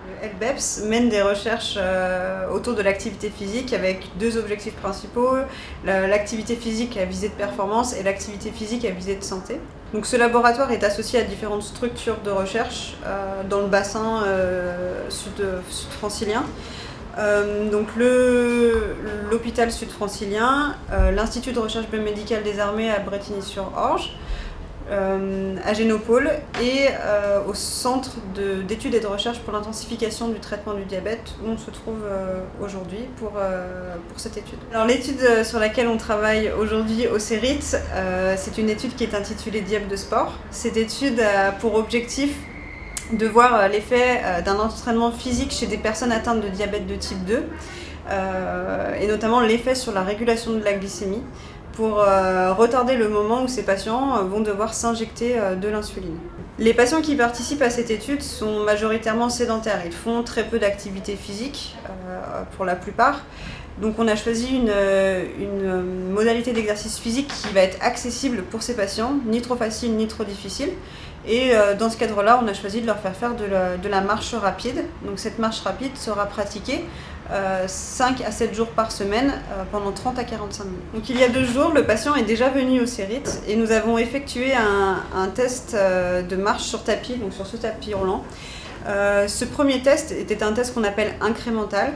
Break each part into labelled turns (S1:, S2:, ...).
S1: Le LBEPS mène des recherches autour de l'activité physique avec deux objectifs principaux, l'activité physique à visée de performance et l'activité physique à visée de santé. Donc ce laboratoire est associé à différentes structures de recherche dans le bassin sud-francilien. Donc l'hôpital sud-francilien, l'Institut de recherche biomédicale des armées à Brétigny-sur-Orge, à Génopole et au centre d'études et de recherche pour l'intensification du traitement du diabète où on se trouve aujourd'hui pour cette étude. Alors l'étude sur laquelle on travaille aujourd'hui au CERIT, c'est une étude qui est intitulée Diable de sport. Cette étude a pour objectif de voir l'effet d'un entraînement physique chez des personnes atteintes de diabète de type 2 et notamment l'effet sur la régulation de la glycémie pour retarder le moment où ces patients vont devoir s'injecter de l'insuline. Les patients qui participent à cette étude sont majoritairement sédentaires. Ils font très peu d'activité physique pour la plupart. Donc on a choisi une modalité d'exercice physique qui va être accessible pour ces patients, ni trop facile ni trop difficile. Et dans ce cadre-là, on a choisi de leur faire de la marche rapide. Donc cette marche rapide sera pratiquée 5 à 7 jours par semaine pendant 30 à 45 minutes. Donc il y a 2 jours, le patient est déjà venu au CERIT et nous avons effectué un test de marche sur tapis, donc sur ce tapis roulant. Ce premier test était un test qu'on appelle incrémental.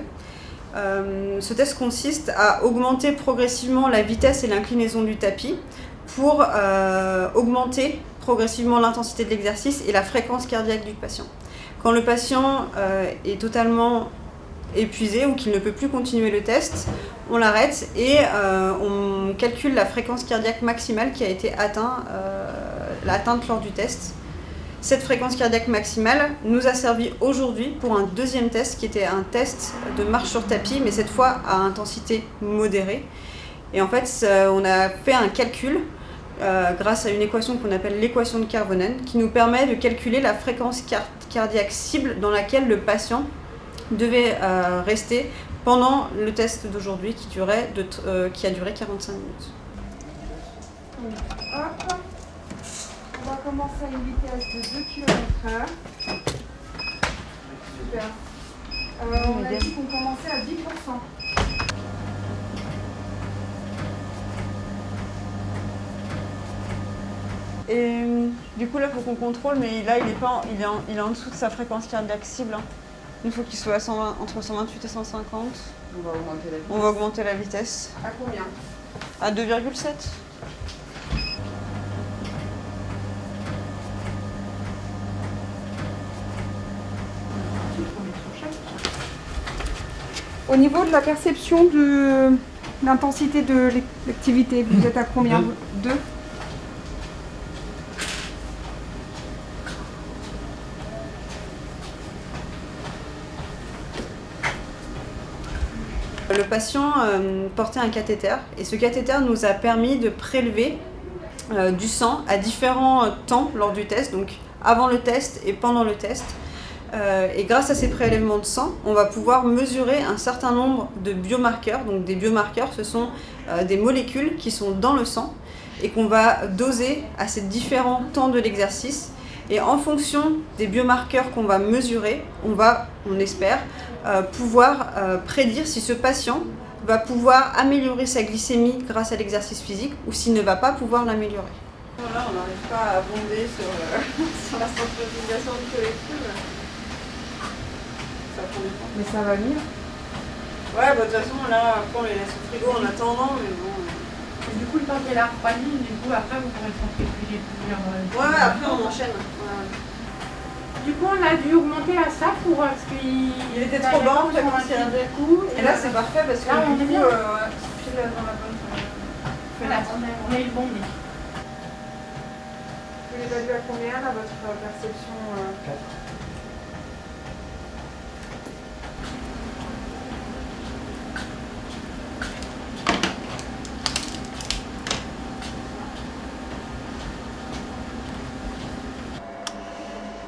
S1: Ce test consiste à augmenter progressivement la vitesse et l'inclinaison du tapis pour augmenter progressivement l'intensité de l'exercice et la fréquence cardiaque du patient. Quand le patient est totalement épuisé ou qu'il ne peut plus continuer le test, on l'arrête et on calcule la fréquence cardiaque maximale qui a été atteinte lors du test. Cette fréquence cardiaque maximale nous a servi aujourd'hui pour un deuxième test qui était un test de marche sur tapis, mais cette fois à intensité modérée. Et en fait, on a fait un calcul grâce à une équation qu'on appelle l'équation de Karvonen, qui nous permet de calculer la fréquence cardiaque cible dans laquelle le patient devait rester pendant le test d'aujourd'hui qui a duré 45 minutes.
S2: Hop. On va commencer à une vitesse de 2 km/h. Super. On a dit qu'on commençait à 10%.
S1: Et du coup là il faut qu'on contrôle, mais là il est en dessous de sa fréquence cardiaque cible. Il faut qu'il soit à entre 128 et 150.
S2: On va augmenter la vitesse.
S1: On va augmenter la vitesse.
S2: À combien?
S1: À 2,7.
S2: Au niveau de la perception de l'intensité de l'activité, vous êtes à combien? 2.
S1: Le patient portait un cathéter et ce cathéter nous a permis de prélever du sang à différents temps lors du test, donc avant le test et pendant le test. Et grâce à ces prélèvements de sang, on va pouvoir mesurer un certain nombre de biomarqueurs. Donc des biomarqueurs, ce sont des molécules qui sont dans le sang et qu'on va doser à ces différents temps de l'exercice. Et en fonction des biomarqueurs qu'on va mesurer, on espère, pouvoir prédire si ce patient va pouvoir améliorer sa glycémie grâce à l'exercice physique ou s'il ne va pas pouvoir l'améliorer. Voilà, on n'arrive pas à bonder sur la centralisation du collectif. Ça prend du temps.
S2: Mais ça va venir.
S1: Ouais, bah, de toute façon, là, après on les laisse au frigo en attendant, mais bon.
S3: Et du coup, le temps qu'elle a refroidi, du coup, après, vous pourrez centrifuger plusieurs.
S1: Ouais, après on enchaîne. Ouais.
S3: Du coup, on a dû augmenter à ça pour ce qu'il.
S1: Il était trop bas, on a commencé à un coup. Et là, c'est parfait parce que
S3: là, on
S1: du
S3: est
S1: coup,
S3: bien.
S1: pile dans la bonne.
S3: Voilà, on a eu le bon nez.
S2: Vous l'évaluez à combien là, votre perception
S4: 4.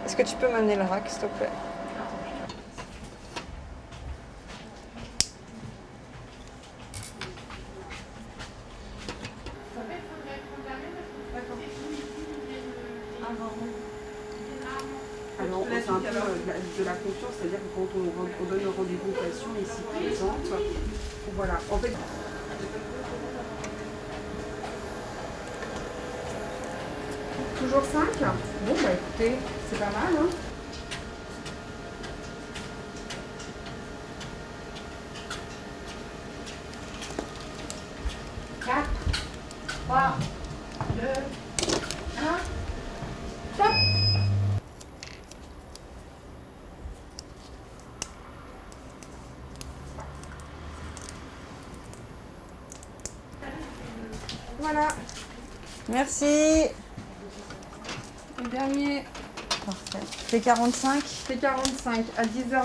S1: Est-ce que tu peux m'amener le rack, s'il te plaît?
S2: Alors, c'est un peu de la confiance, c'est-à-dire que quand on donne un rendez-vous au patient, il s'y présente. Voilà, en fait. Toujours 5. Bon, bah écoutez, c'est pas mal, hein.
S3: Quatre, 3, 2, 1. Stop.
S2: Voilà,
S1: Merci.
S2: le dernier,
S1: Parfait. C'est 45.
S2: c'est 45 à 10h10.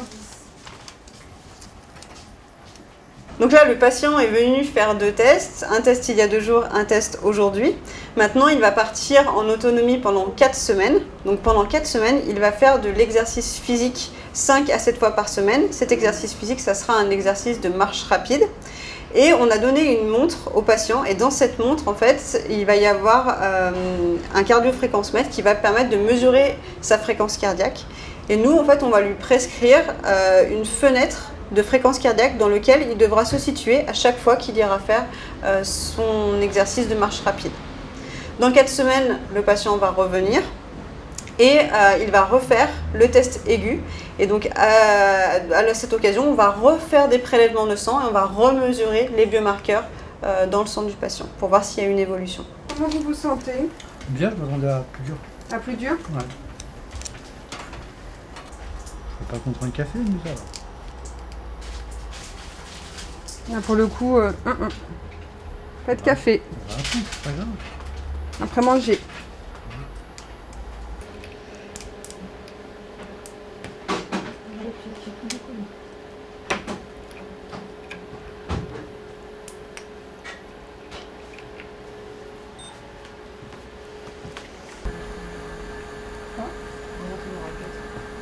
S1: Donc là, le patient est venu faire 2 tests, un test il y a 2 jours, un test aujourd'hui. Maintenant, il va partir en autonomie pendant 4 semaines. Donc pendant 4 semaines, il va faire de l'exercice physique 5 à 7 fois par semaine. Cet exercice physique, ça sera un exercice de marche rapide. Et on a donné une montre au patient, et dans cette montre, en fait, il va y avoir un cardiofréquencemètre qui va permettre de mesurer sa fréquence cardiaque. Et nous, en fait, on va lui prescrire une fenêtre de fréquence cardiaque dans lequel il devra se situer à chaque fois qu'il ira faire son exercice de marche rapide. Dans 4 semaines, le patient va revenir et il va refaire le test aigu. Et donc à cette occasion, on va refaire des prélèvements de sang et on va remesurer les biomarqueurs dans le sang du patient pour voir s'il y a une évolution.
S2: Comment vous vous sentez?
S4: Bien, je m'attendais à plus dur.
S2: À plus dur?
S4: Ouais. Je peux pas contre un café, mais ça va.
S2: Là, pour le coup, pas de café.
S4: On va apprendre, c'est pas grave.
S2: Après manger.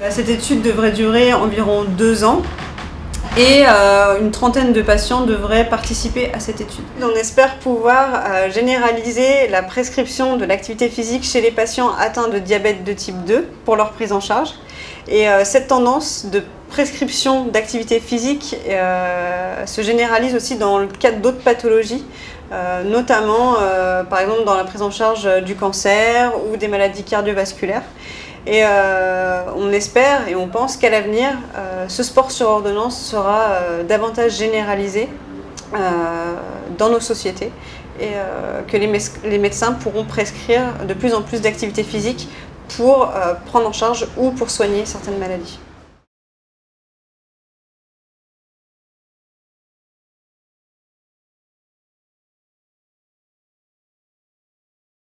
S1: Cette étude devrait durer environ 2 ans. Et une trentaine de patients devraient participer à cette étude. On espère pouvoir généraliser la prescription de l'activité physique chez les patients atteints de diabète de type 2 pour leur prise en charge. Et cette tendance de prescription d'activité physique se généralise aussi dans le cadre d'autres pathologies, notamment par exemple dans la prise en charge du cancer ou des maladies cardiovasculaires. Et on espère et on pense qu'à l'avenir, ce sport sur ordonnance sera davantage généralisé dans nos sociétés et que les médecins pourront prescrire de plus en plus d'activités physiques pour prendre en charge ou pour soigner certaines maladies.